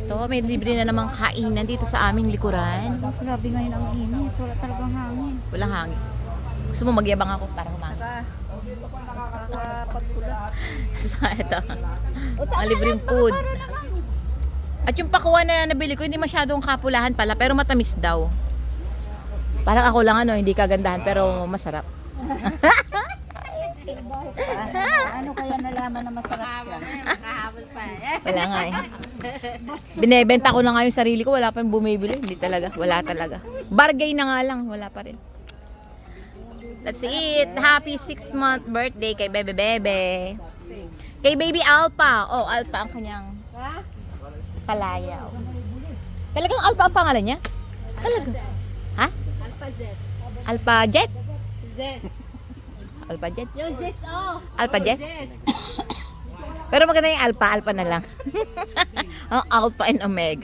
to. May libre na namang kainan dito sa aming likuran. Grabe ngayon ang init. Wala talagang hangin. Walang hangin. Gusto mo magyabang ako para humangin? Pagpula. So, ito. Mga libreng food. At yung pakuha na nabili ko, hindi masyadong kapulahan pala, pero matamis daw. Parang ako lang hindi kagandahan, pero masarap. Ano kaya nalaman na masarap siya? Wala nga eh. Binebenta ko na nga yung sarili ko, wala pa rin bumibili. Hindi talaga, wala talaga. Bargain na nga lang, wala pa rin. Let's eat. Happy 6th-month birthday kay Bebe Bebe. Kay Baby Alpha. Oh, Alpha ang kanyang palayaw. Talagang Alpha ang pangalan niya? Talaga? Ha? Alpha Z. Alpha Jet? Z. Alpha Jet? Yung Z, oh. Alpha Jet? Z. Pero maganda yung Alpha, Alpha na lang. Ang Alpha and Omega.